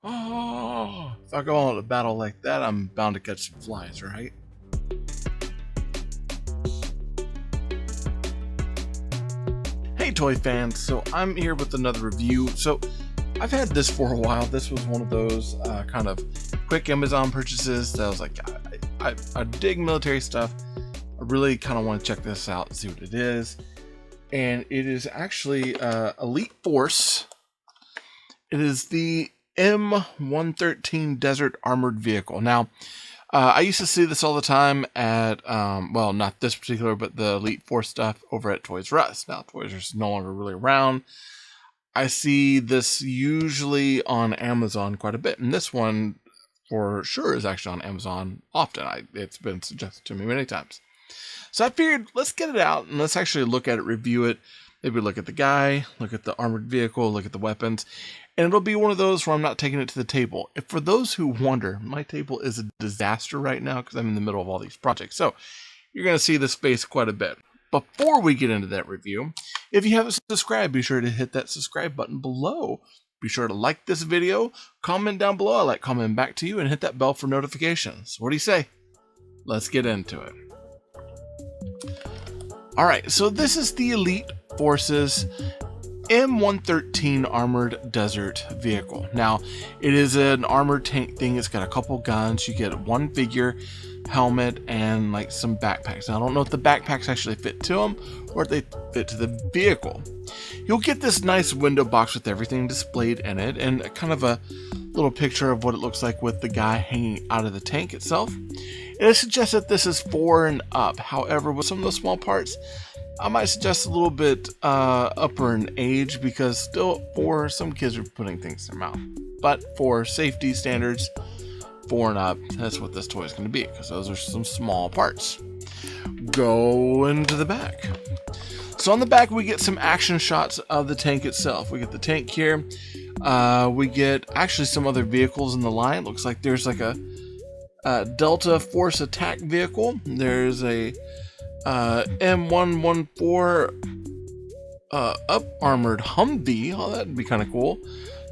Oh, if I go on a battle like that, I'm bound to catch some flies, right? Hey toy fans, so I'm here with another review. So I've had this for a while. This was one of those kind of quick Amazon purchases that I was like, I dig military stuff. I really kind of want to check this out and see what it is. And it is actually Elite Force. It is the M113 Desert Armored Vehicle. Now, I used to see this all the time at, well, not this particular, but the Elite Force stuff over at Toys R Us. Now, Toys R Us is no longer really around. I see this usually on Amazon quite a bit, and this one for sure is actually on Amazon often. It's been suggested to me many times. So I figured, let's get it out and let's actually look at it, review it. Maybe look at the guy, look at the armored vehicle, look at the weapons. And it'll be one of those where I'm not taking it to the table. If for those who wonder, my table is a disaster right now because I'm in the middle of all these projects. So you're going to see this space quite a bit. Before we get into that review, if you haven't subscribed, be sure to hit that subscribe button below. Be sure to like this video, comment down below. I like commenting back to you, and hit that bell for notifications. What do you say? Let's get into it. All right, so this is the Elite Forces M113 Armored Desert Vehicle. Now, it is an armored tank thing. It's got a couple guns. You get one figure, helmet, and like some backpacks. Now, I don't know if the backpacks actually fit to them or if they fit to the vehicle. You'll get this nice window box with everything displayed in it, and kind of a little picture of what it looks like with the guy hanging out of the tank itself. And I suggest that this is 4 and up. However, with some of the small parts, I might suggest a little bit upper in age, because still some kids are putting things in their mouth. But for safety standards, 4 and up, that's what this toy is going to be, because those are some small parts. Go into the back. So on the back, we get some action shots of the tank itself. We get the tank here. We get actually some other vehicles in the line. Looks like there's like a Delta Force attack vehicle. There's a M114 up armored Humvee. Oh, that'd be kind of cool.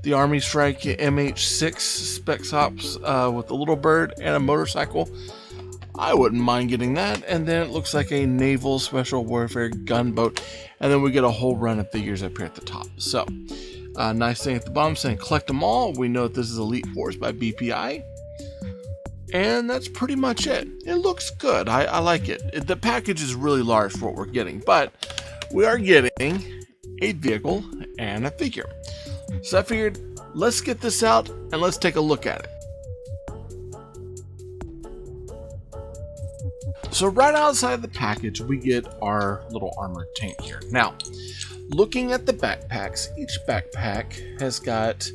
The Army Strike MH6 Specs Ops with a little bird and a motorcycle. I wouldn't mind getting that. And then it looks like a Naval Special Warfare gunboat. And then we get a whole run of figures up here at the top. So, nice thing at the bottom saying collect them all. We know that this is Elite Force by BPI. And that's pretty much it. It looks good. I like it. The package is really large for what we're getting, but we are getting a vehicle and a figure. So I figured, let's get this out and let's take a look at it. So right outside the package, we get our little armored tank here. Now, looking at the backpacks, each backpack has got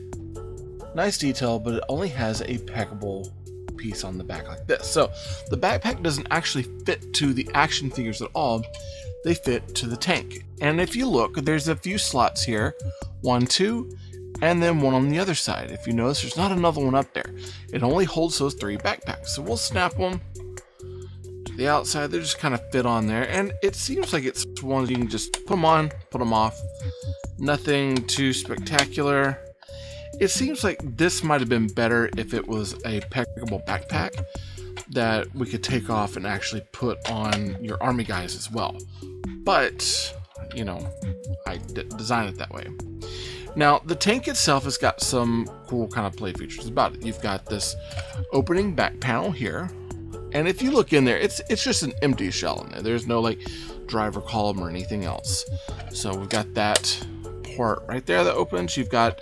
nice detail, but it only has a packable piece on the back like this. So the backpack doesn't actually fit to the action figures at all. They fit to the tank. And if you look, there's a few slots here. 1, 2, and then one on the other side. If you notice, there's not another one up there. It only holds those 3 backpacks. So we'll snap them to the outside. They just kind of fit on there. And it seems like it's one you can just put them on, put them off. Nothing too spectacular. It seems like this might have been better if it was a packable backpack that we could take off and actually put on your army guys as well. But, you know, I designed it that way. Now, the tank itself has got some cool kind of play features about it. You've got this opening back panel here. And if you look in there, it's just an empty shell in there. There's no like driver column or anything else. So we've got that part right there that opens. You've got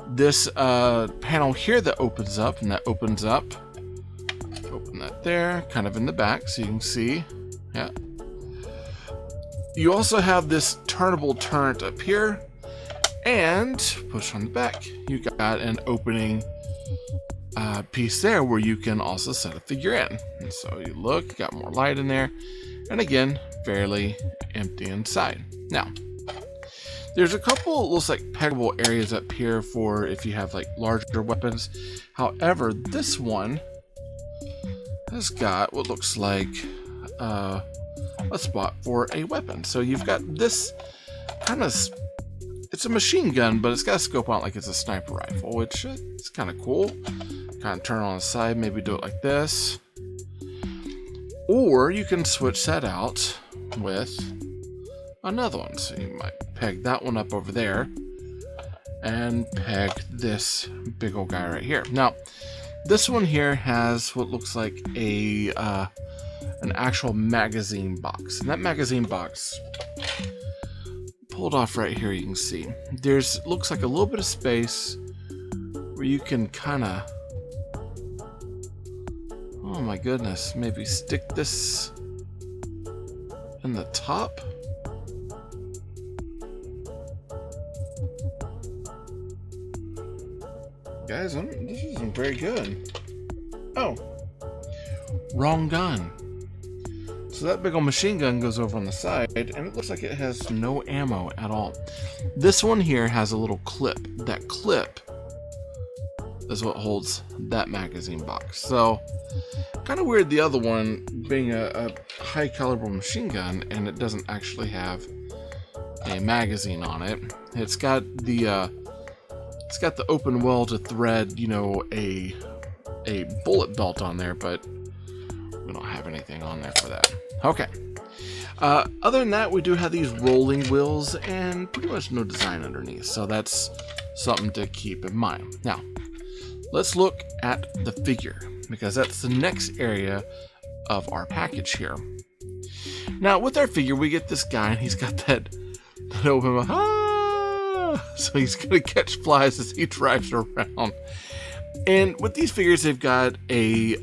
this panel here that opens up, and that opens up. Open that there, kind of in the back, so you can see. Yeah. You also have this turnable turret up here, and push on the back. You got an opening piece there where you can also set a figure in. And so you look, got more light in there, and again, fairly empty inside. Now, there's a couple, looks like peggable areas up here for if you have like larger weapons. However, this one has got what looks like a spot for a weapon. So you've got this kind of, it's a machine gun, but it's got a scope on it like it's a sniper rifle, which is kind of cool. Kind of turn on the side, maybe do it like this. Or you can switch that out with another one. So you might peg that one up over there and peg this big old guy right here. Now, this one here has what looks like a an actual magazine box. And that magazine box, pulled off right here, you can see there's looks like a little bit of space where you can kind of, oh my goodness, maybe stick this in the top. Guys, this isn't very good. Oh, wrong gun. So that big old machine gun goes over on the side, and it looks like it has no ammo at all. This one here has a little clip. That clip is what holds that magazine box. So, kind of weird the other one being a high caliber machine gun, and it doesn't actually have a magazine on it. It's got the open well to thread, you know, a bullet belt on there, but we don't have anything on there for that. Okay. Other than that, we do have these rolling wheels and pretty much no design underneath, so that's something to keep in mind. Now, let's look at the figure, because that's the next area of our package here. Now, with our figure, we get this guy, and he's got that open mouth. So he's going to catch flies as he drives around. And with these figures, they've got a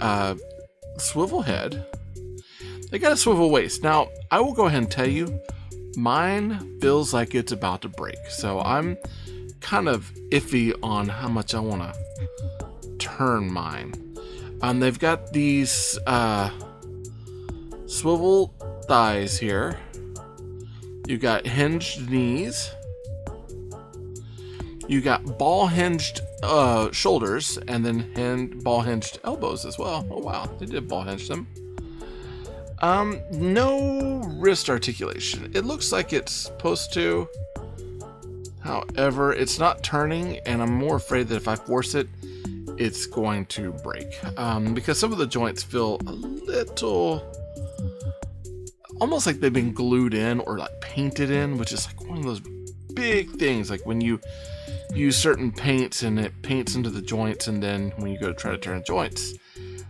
swivel head. They got a swivel waist. Now, I will go ahead and tell you, mine feels like it's about to break. So I'm kind of iffy on how much I want to turn mine. They've got these swivel thighs here. You've got hinged knees. You got ball hinged shoulders, and then ball hinged elbows as well. Oh wow, they did ball hinge them. No wrist articulation. It looks like it's supposed to. However, it's not turning, and I'm more afraid that if I force it, it's going to break. Because some of the joints feel a little, almost like they've been glued in or like painted in, which is like one of those big things. Like when you use certain paints and it paints into the joints, and then when you go to try to turn the joints,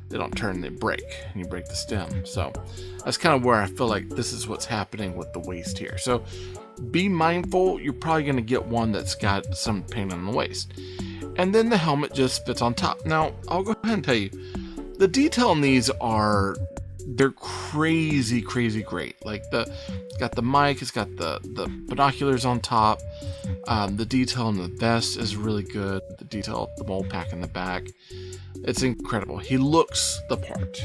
they don't turn, they break, and you break the stem. So that's kind of where I feel like this is what's happening with the waist here. So be mindful, you're probably going to get one that's got some paint on the waist. And then the helmet just fits on top. Now, I'll go ahead and tell you, the detail on these they're crazy, crazy great. Like it's got the mic, it's got the binoculars on top. The detail on the vest is really good. The detail of the mold pack in the back, it's incredible. He looks the part.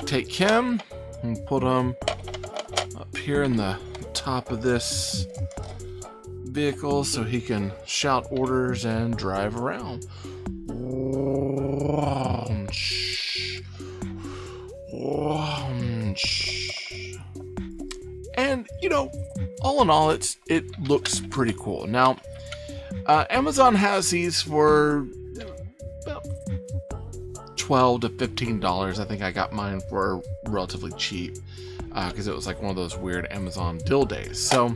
Take him and put him up here in the top of this vehicle so he can shout orders and drive around. And you know, all in all, it looks pretty cool. Now, Amazon has these for about $12 to $15. I think I got mine for relatively cheap because it was like one of those weird Amazon deal days. So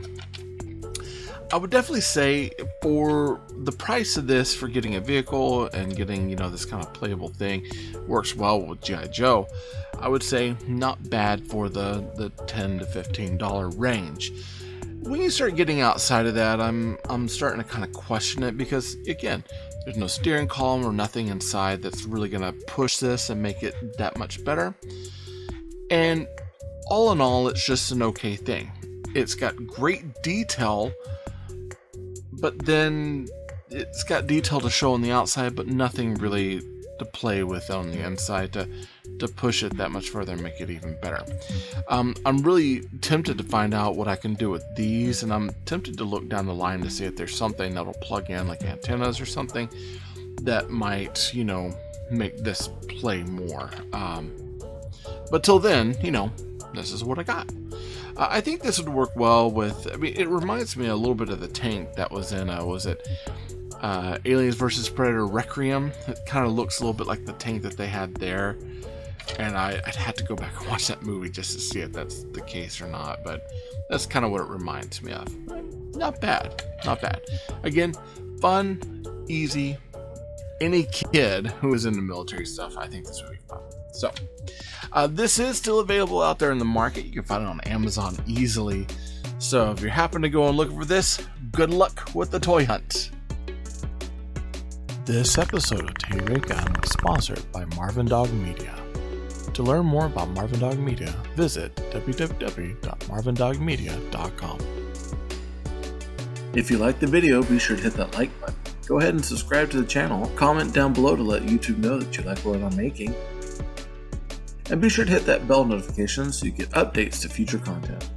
I would definitely say for the price of this, for getting a vehicle and getting, you know, this kind of playable thing, works well with G.I. Joe. I would say not bad for the $10 to $15 range. When you start getting outside of that, I'm starting to kind of question it, because again, there's no steering column or nothing inside that's really going to push this and make it that much better. And all in all, it's just an okay thing. It's got great detail, but then it's got detail to show on the outside, but nothing really to play with on the inside to push it that much further and make it even better. I'm really tempted to find out what I can do with these, and I'm tempted to look down the line to see if there's something that'll plug in, like antennas or something, that might, you know, make this play more. But till then, you know, this is what I got. I think this would work well with, I mean, it reminds me a little bit of the tank that was in, was it Aliens vs. Predator Requiem? It kind of looks a little bit like the tank that they had there. And I'd have to go back and watch that movie just to see if that's the case or not. But that's kind of what it reminds me of. Not bad. Not bad. Again, fun, easy. Any kid who is into military stuff, I think this would be fun. So, this is still available out there in the market. You can find it on Amazon easily. So if you happen to go and look for this, good luck with the toy hunt. This episode of Tater Gun was sponsored by Marvin Dog Media. To learn more about Marvin Dog Media, visit www.marvindogmedia.com. If you liked the video, be sure to hit that like button. Go ahead and subscribe to the channel. Comment down below to let YouTube know that you like what I'm making. And be sure to hit that bell notification so you get updates to future content.